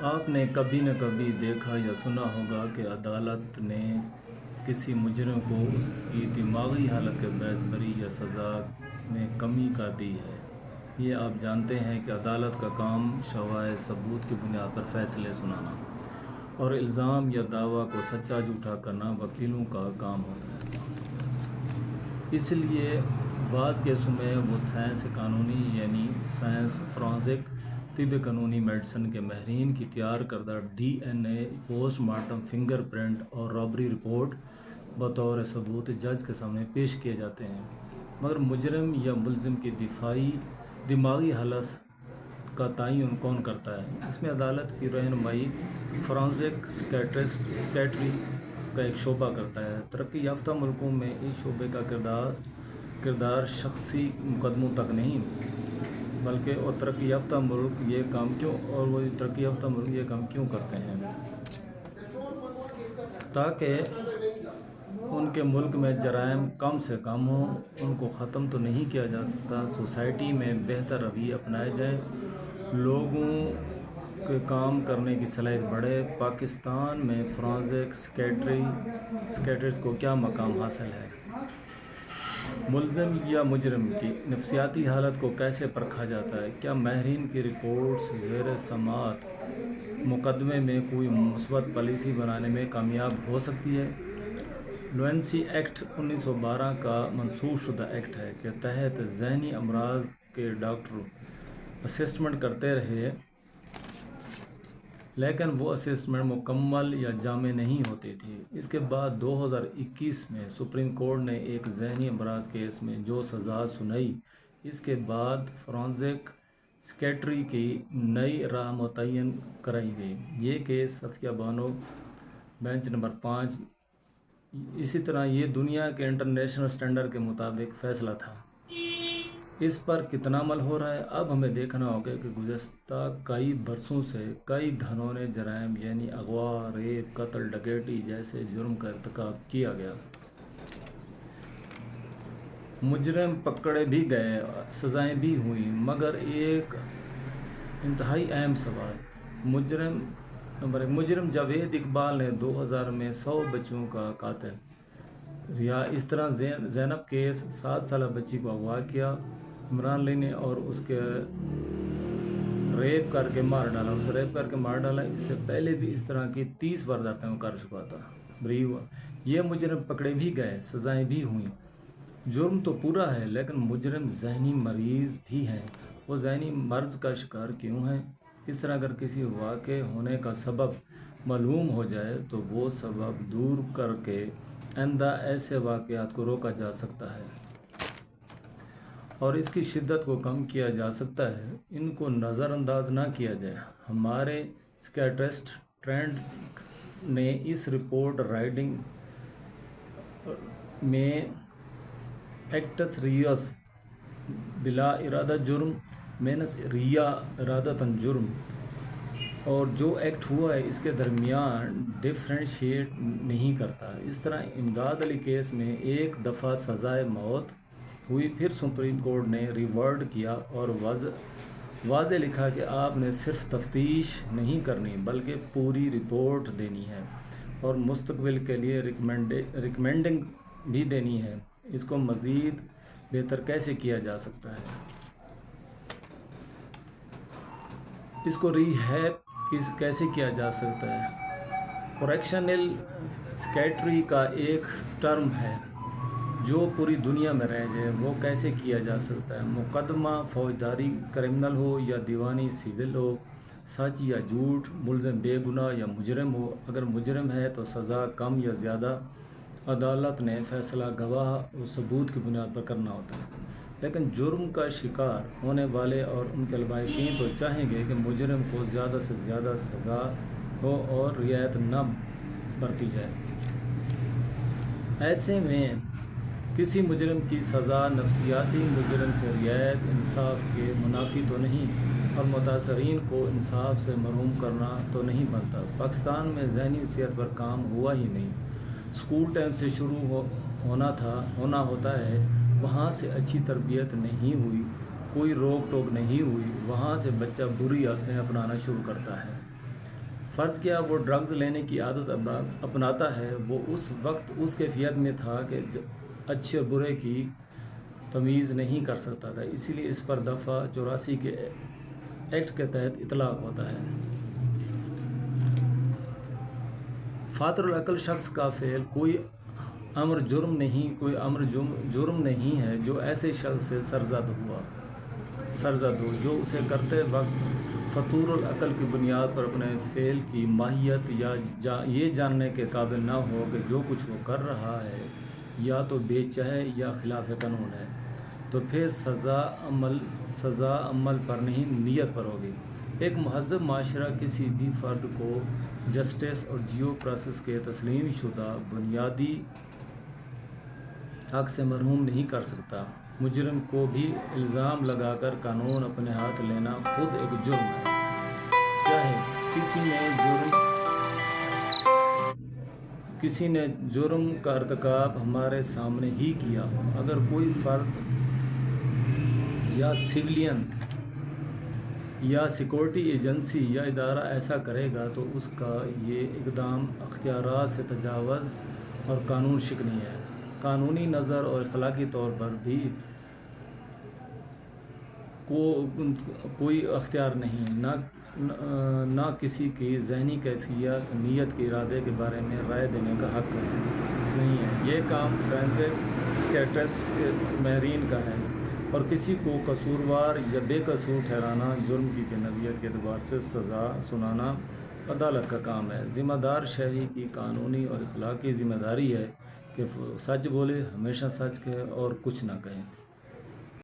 آپ نے کبھی نہ کبھی دیکھا یا سنا ہوگا کہ عدالت نے کسی مجرم کو اس کی دماغی حالت کے باعث بری یا سزا میں کمی کر دی ہے۔ یہ آپ جانتے ہیں کہ عدالت کا کام شواہد ثبوت کی بنیاد پر فیصلے سنانا اور الزام یا دعویٰ کو سچا جھوٹا کرنا وکیلوں کا کام ہوتا ہے۔ اس لیے بعض کیسوں میں وہ سائنس قانونی یعنی سائنس فرانزک، طب قانونی میڈیسن کے ماہرین کی تیار کردہ ڈی این اے، پوسٹ مارٹم فنگر پرنٹ اور رابری رپورٹ بطور ثبوت جج کے سامنے پیش کیے جاتے ہیں، مگر مجرم یا ملزم کی دماغی حالت کا تعین کون کرتا ہے؟ اس میں عدالت کی رہنمائی فرانزک سکیٹری کا ایک شعبہ کرتا ہے۔ ترقی یافتہ ملکوں میں اس شعبے کا کردار شخصی مقدموں تک نہیں، بلکہ وہ ترقی یافتہ ملک یہ کام کیوں کرتے ہیں؟ تاکہ ان کے ملک میں جرائم کم سے کم ہوں، ان کو ختم تو نہیں کیا جا سکتا، سوسائٹی میں بہتر رویے اپنائے جائیں، لوگوں کے کام کرنے کی صلاحیت بڑھے۔ پاکستان میں فرانزک سکیٹرز کو کیا مقام حاصل ہے؟ ملزم یا مجرم کی نفسیاتی حالت کو کیسے پرکھا جاتا ہے؟ کیا ماہرین کی رپورٹس زیر سماعت مقدمے میں کوئی مثبت پالیسی بنانے میں کامیاب ہو سکتی ہے؟ لوئنسی ایکٹ 1912 کا منسوخ شدہ ایکٹ ہے کے تحت ذہنی امراض کے ڈاکٹر اسسمنٹ کرتے رہے، لیکن وہ اسسمنٹ مکمل یا جامع نہیں ہوتی تھی۔ اس کے بعد 2021 میں سپریم کورٹ نے ایک ذہنی امراض کیس میں جو سزا سنائی، اس کے بعد فرانزک سکیٹری کی نئی راہ متعین کرائی گئی۔ یہ case Safia Bano, bench number 5۔ اسی طرح یہ دنیا کے انٹرنیشنل سٹینڈرڈ کے مطابق فیصلہ تھا۔ اس پر کتنا عمل ہو رہا ہے؟ اب ہمیں دیکھنا ہوگا کہ گزشتہ کئی برسوں سے کئی گھناؤنے جرائم یعنی اغوا، ریپ، قتل، ڈکیتی جیسے جرم کا ارتکاب کیا گیا۔ مجرم پکڑے بھی گئے، سزائیں بھی ہوئیں، مگر ایک انتہائی اہم سوال، مجرم جاوید اقبال نے 2000 میں 100 بچیوں کا قاتل رہا۔ اس طرح زینب کیس 7 سالہ بچی کو اغوا کیا، عمران علی نے اور اس کے ریپ کر کے مار ڈالا۔ اس سے پہلے بھی اس طرح کی 30 وارداتیں وہ کر چکا تھا، بری ہوا۔ یہ مجرم پکڑے بھی گئے، سزائیں بھی ہوئیں۔ جرم تو پورا ہے، لیکن مجرم ذہنی مریض بھی ہیں۔ وہ ذہنی مرض کا شکار کیوں ہیں؟ اس طرح اگر کسی واقع ہونے کا سبب معلوم ہو جائے تو وہ سبب دور کر کے آئندہ ایسے واقعات کو روکا جا سکتا ہے اور اس کی شدت کو کم کیا جا سکتا ہے، ان کو نظر انداز نہ کیا جائے۔ ہمارے سکیٹرسٹ ٹرینڈ نے اس رپورٹ رائٹنگ میں ایکٹس ریئس بلا ارادہ جرم، مینس ریا ارادتاً جرم، اور جو ایکٹ ہوا ہے اس کے درمیان ڈفرینشیٹ نہیں کرتا۔ اس طرح امداد علی کیس میں ایک دفعہ سزائے موت ہوئی، پھر سپریم کورٹ نے ریورٹ کیا اور واضح لکھا کہ آپ نے صرف تفتیش نہیں کرنی بلکہ پوری رپورٹ دینی ہے اور مستقبل کے لیے ریکمینڈنگ بھی دینی ہے۔ اس کو مزید بہتر کیسے کیا جا سکتا ہے؟ اس کو ریہیب کیسے کیا جا سکتا ہے؟ کریکشنل سکیٹری کا ایک ٹرم ہے جو پوری دنیا میں رائج ہے، وہ کیسے کیا جا سکتا ہے؟ مقدمہ فوجداری کرمنل ہو یا دیوانی سول ہو، سچ یا جھوٹ، ملزم بے گناہ یا مجرم ہو، اگر مجرم ہے تو سزا کم یا زیادہ عدالت نے فیصلہ گواہ و ثبوت کی بنیاد پر کرنا ہوتا ہے۔ لیکن جرم کا شکار ہونے والے اور ان کے لواحقین تو چاہیں گے کہ مجرم کو زیادہ سے زیادہ سزا ہو اور رعایت نہ برتی جائے۔ ایسے میں کسی مجرم کی سزا نفسیاتی مجرم سے رعایت انصاف کے منافی تو نہیں اور متاثرین کو انصاف سے محروم کرنا تو نہیں بنتا۔ پاکستان میں ذہنی صحت پر کام ہوا ہی نہیں، اسکول ٹائم سے شروع ہونا ہوتا ہے، وہاں سے اچھی تربیت نہیں ہوئی، کوئی روک ٹوک نہیں ہوئی، وہاں سے بچہ بری عادتیں اپنانا شروع کرتا ہے۔ فرض کیا وہ ڈرگز لینے کی عادت اپناتا ہے، وہ اس وقت اس کیفیت میں تھا کہ اچھے اور برے کی تمیز نہیں کر سکتا تھا، اسی لیے اس پر دفعہ 84 کے ایکٹ کے تحت اطلاق ہوتا ہے۔ فاطر العقل شخص کا فعل کوئی امر جرم نہیں ہے جو ایسے شخص سے سرزد ہو جو اسے کرتے وقت فطور العقل کی بنیاد پر اپنے فعل کی ماہیت یا یہ جاننے کے قابل نہ ہو کہ جو کچھ وہ کر رہا ہے یا تو بے چہ یا خلاف قانون ہے، تو پھر سزا عمل پر نہیں نیت پر ہوگی۔ ایک مہذب معاشرہ کسی بھی فرد کو جسٹس اور ڈیو پروسیس کے تسلیم شدہ بنیادی حق سے محروم نہیں کر سکتا۔ مجرم کو بھی الزام لگا کر قانون اپنے ہاتھ لینا خود ایک جرم ہے، چاہے کسی نے جرم کا ارتکاب ہمارے سامنے ہی کیا ہو۔ اگر کوئی فرد یا سویلین یا سیکورٹی ایجنسی یا ادارہ ایسا کرے گا تو اس کا یہ اقدام اختیارات سے تجاوز اور قانون شکنی ہے۔ قانونی نظر اور اخلاقی طور پر بھی کوئی اختیار نہیں، نہ کسی کی ذہنی کیفیت، نیت کے ارادے کے بارے میں رائے دینے کا حق نہیں ہے۔ یہ کام فورینسک سائکیٹرسٹ کے ماہرین کا ہے، اور کسی کو قصوروار یا بے قصور ٹھہرانا جرم کی نوعیت کے اعتبار سے سزا سنانا عدالت کا کام ہے۔ ذمہ دار شہری کی قانونی اور اخلاقی ذمہ داری ہے کہ سچ بولے، ہمیشہ سچ کہے اور کچھ نہ کہے۔